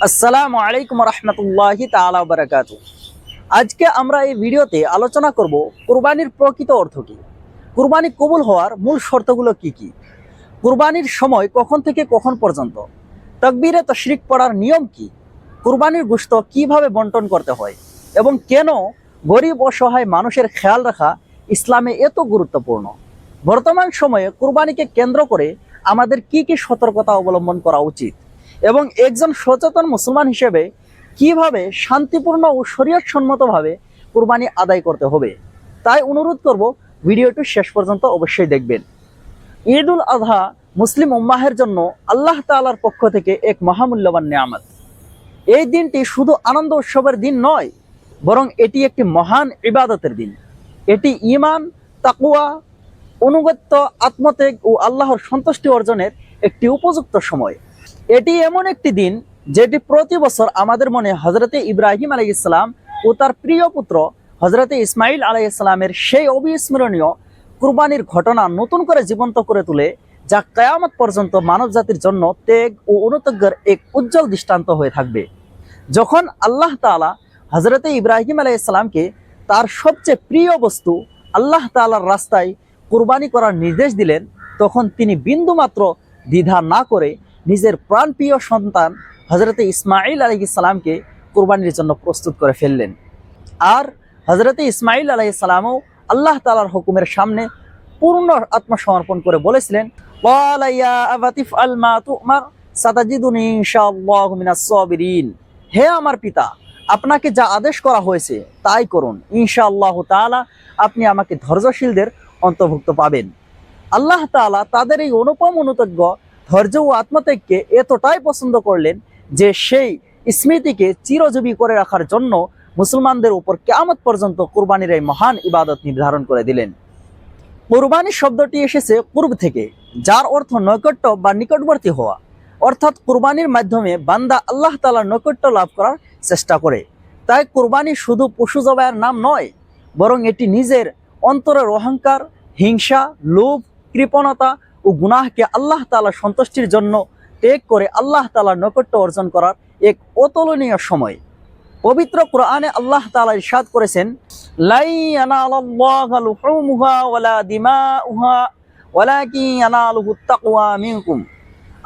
আসসালামু আলাইকুম রহমতুল্লাহি তাআলা ওয়া বারাকাতুহু। আজকে আমরা এই ভিডিওতে আলোচনা করব কুরবানির প্রকৃত অর্থ কী, কুরবানি কবুল হওয়ার মূল শর্তগুলো কি কি, কুরবানির সময় কখন থেকে কখন পর্যন্ত, তাকবীরে তাশরিক পড়ার নিয়ম কি, কুরবানির গোশত কিভাবে বন্টন করতে হয় এবং কেন গরিব অসহায় মানুষের খেয়াল রাখা ইসলামে এত গুরুত্বপূর্ণ। বর্তমান সময়ে কুরবানিকে কেন্দ্র করে আমাদের কি কি সতর্কতা অবলম্বন করা উচিত এবং একজন সচেতন মুসলমান হিসেবে কিভাবে শান্তিপূর্ণ ও শরীয়তসম্মতভাবে কুরবানি আদায় করতে হবে, তাই অনুরোধ করব ভিডিওটি শেষ পর্যন্ত অবশ্যই দেখবেন। ঈদ উল আযহা মুসলিম উম্মাহের জন্য আল্লাহ তাআলার পক্ষ থেকে এক মহামূল্যবান নিয়ামত। এই দিনটি শুধু আনন্দ উৎসবের দিন নয়, বরং এটি একটি মহান ইবাদতের দিন। এটি ঈমান, তাকওয়া, অনুগত্য, আত্মত্যাগ ও আল্লাহর সন্তুষ্টি অর্জনের একটি উপযুক্ত সময়। এটি এমন একটি দিন যেটি প্রতি বছর আমাদের মনে হযরতে ইব্রাহিম আলাইহিস সালাম ও তার প্রিয় পুত্র হযরতে ইসমাইল আলাইহিস সালামের সেই অবিস্মরণীয় কুরবানির ঘটনা নতুন করে জীবন্ত করে তোলে, যা কিয়ামত পর্যন্ত মানব জাতির জন্য ত্যাগ ও অনুত্যাগের এক উজ্জ্বল দৃষ্টান্ত হয়ে থাকবে। যখন আল্লাহ তাআলা হযরতে ইব্রাহিম আলাইহিস সালামকে তার সবচেয়ে প্রিয় বস্তু আল্লাহ তাআলার রাস্তায় কুরবানি করার নির্দেশ দিলেন, তখন তিনি বিন্দুমাত্র দ্বিধা না করে নিজের প্রাণপ্রিয় সন্তান হযরতে ইসমাইল আলাইহিস সালামকে কুরবানির জন্য প্রস্তুত করে ফেললেন। আর হযরতে ইসমাইল আলাইহিস সালামও আল্লাহ তাআলার হুকুমের সামনে পূর্ণ আত্মসমর্পণ করে বলেছিলেন, ক্বালা ইয়া আবাতি ইফআল মা তু'মার সাতাজিদুনি ইনশাআল্লাহু মিনাস সাবিরিন। হে আমার পিতা, আপনাকে যা আদেশ করা হয়েছে তাই করুন, ইনশাআল্লাহু তাআলা আপনি আমাকে ধৈর্যশীলদের অন্তর্ভুক্ত পাবেন। আল্লাহ তাআলা তাদের এই অনুপম অনুতজ্ঞ ধৈর্য ও আত্মত্যাগকে এতটাই পছন্দ করলেন যে সেই স্মৃতিকে চিরজীবী করে রাখার জন্য মুসলমানদের উপর কিয়ামত পর্যন্ত কুরবানির এই মহান ইবাদত নির্ধারণ করে দিলেন। কুরবানি শব্দটি এসেছে কুরব থেকে, যার অর্থ নৈকট্য বা নিকটবর্তী হওয়া। অর্থাৎ কুরবানির মাধ্যমে বান্দা আল্লাহ তাআলার নৈকট্য লাভ করার চেষ্টা করে। তাই কুরবানি শুধু পশু জবাইয়ের নাম নয়, বরং এটি নিজের অন্তরের অহংকার, হিংসা, লোভ, কৃপণতা ও গুনাহকে আল্লাহ তাআলার সন্তুষ্টির জন্য ত্যাগ করে আল্লাহ তাআলার নৈকট্য অর্জন করার এক অতুলনীয় সময়। পবিত্র কোরআনে আল্লাহ তাআলা ইরশাদ করেছেন, লা ইয়ানালাল্লাহু লুহুমুহা ওয়ালা দিমাউহা ওয়ালাকিন ইয়ানালুহুত তাকওয়া মিনকুম।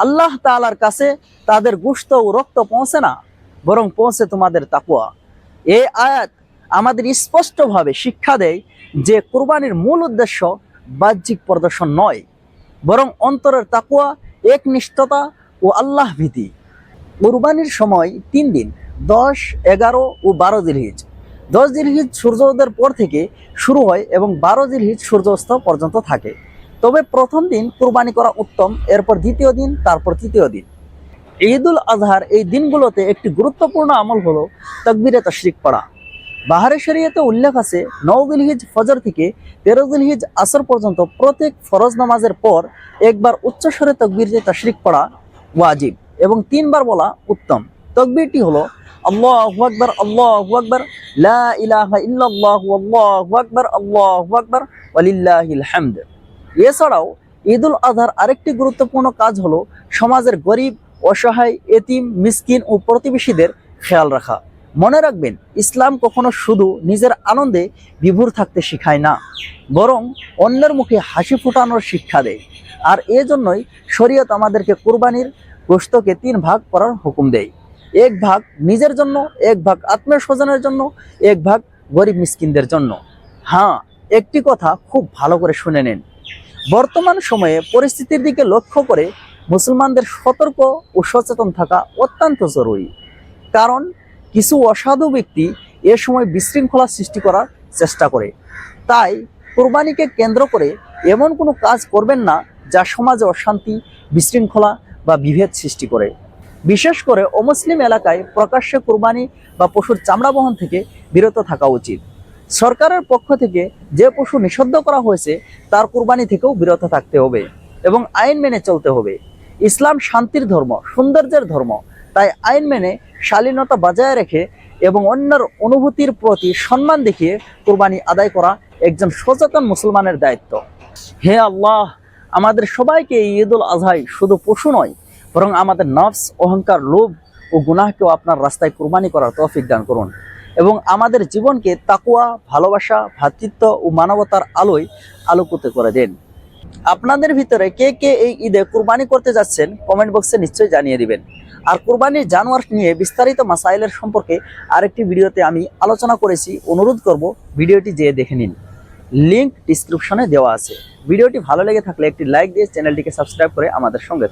আল্লাহ তাআলার কাছে তাদের গোশত ও রক্ত পৌঁছে না, বরং পৌঁছে তোমাদের তাকওয়া। এই আয়াত আমাদের স্পষ্টভাবে শিক্ষা দেয় যে কুরবানির মূল উদ্দেশ্য বাহ্যিক প্রদর্শন নয়, বরং অন্তরের তাকওয়া, একনিষ্ঠতা ও আল্লাহ ভীতি। কুরবানির সময় 3 দিন, 10, 11 ও 12 জিলহিজ। 10 জিলহিজ সূর্যোদয়ের পর থেকে শুরু হয় এবং 12 জিলহিজ সূর্যাস্ত পর্যন্ত থাকে। তবে প্রথম দিন কুরবানি করা উত্তম, এরপর দ্বিতীয় দিন, তারপর তৃতীয় দিন। ঈদ উল আজহার এই দিনগুলোতে একটি গুরুত্বপূর্ণ আমল হলো তাকবীরে তাশরিক পড়া। বাহারে শরীয়তে উল্লেখ আছে, 9 জিলহিজ ফজর থেকে 13 জিলহিজ আসর পর্যন্ত প্রত্যেক ফরজ নামাজের পর একবার উচ্চস্বরে তাকবীরে তাশরিক পড়া ওয়াজিব এবং 3 বার বলা উত্তম। তাকবীরটি হলো আল্লাহু আকবার, আল্লাহু আকবার, লা ইলাহা ইল্লাল্লাহু, আল্লাহু আকবার, আল্লাহু আকবার, ওয়ালিল্লাহিল হামদ। এছাড়াও ঈদ উল আজহার আরেকটি গুরুত্বপূর্ণ কাজ হলো সমাজের গরিব, অসহায়, এতিম, মিসকিন ও প্রতিবেশীদের খেয়াল রাখা। মনে রাখবেন, ইসলাম কখনো শুধু নিজের আনন্দে বিভোর থাকতে শেখায় না, বরং অন্যের মুখে হাসি ফোটানোর শিক্ষা দেয়। আর এজন্যই শরীয়ত আমাদেরকে কুরবানির গোশতকে 3 ভাগ করার হুকুম দেয়। 1 ভাগ নিজের জন্য, 1 ভাগ আত্মীয় স্বজনের জন্য, 1 ভাগ গরিব মিসকিনদের জন্য। হ্যাঁ, একটি কথা খুব ভালো করে শুনে নেন। বর্তমান সময়ে পরিস্থিতির দিকে লক্ষ্য করে মুসলমানদের সতর্ক ও সচেতন থাকা অত্যন্ত জরুরি। কারণ কিছু অসাধু ব্যক্তি এ সময় বিশৃঙ্খলা সৃষ্টি করার চেষ্টা করে। তাই কুরবানিকে কেন্দ্র করে এমন কোনো কাজ করবেন না যা সমাজে অশান্তি, বিশৃঙ্খলা বা বিভেদ সৃষ্টি করে। বিশেষ করে অমুসলিম এলাকায় প্রকাশ্যে কুরবানি বা পশুর চামড়া বহন থেকে বিরত থাকা উচিত। সরকারের পক্ষ থেকে যে পশু নিষিদ্ধ করা হয়েছে তার কুরবানি থেকেও বিরত থাকতে হবে এবং আইন মেনে চলতে হবে। ইসলাম শান্তির ধর্ম, সৌন্দর্যের ধর্ম। তাই আইন মেনে শালীনতা বজায় রেখে এবং অন্যের অনুভূতির প্রতি সম্মান দেখিয়ে কুরবানি আদায় করা একজন সচেতন মুসলমানের দায়িত্ব। হে আল্লাহ, আমাদের সবাইকে ঈদ উল আজহায় শুধু পশু নয়, বরং আমাদের নফস, অহংকার, লোভ ও ও গুনাহকেও আপনার রাস্তায় কুরবানি করার তৌফিক দান করুন এবং আমাদের জীবনকে তাকওয়া, ভালোবাসা, ভ্রাতৃত্ব ও মানবতার আলোয় আলোকিত করে দেন। আপনাদের ভিতরে কে কে এই ঈদে কুরবানি করতে যাচ্ছেন কমেন্ট বক্সে নিশ্চয়ই জানিয়ে দিবেন। আর কুরবানির জানোয়ার নিয়ে বিস্তারিত মাসাইলের সম্পর্কে আরেকটি ভিডিওতে আমি আলোচনা করেছি, অনুরোধ করব ভিডিওটি যেয়ে দেখে নিন, লিংক ডিসক্রিপশনে দেওয়া আছে। ভিডিওটি ভালো লেগে থাকলে একটি লাইক দিয়ে চ্যানেলটিকে সাবস্ক্রাইব করে আমাদের সঙ্গে থাকুন।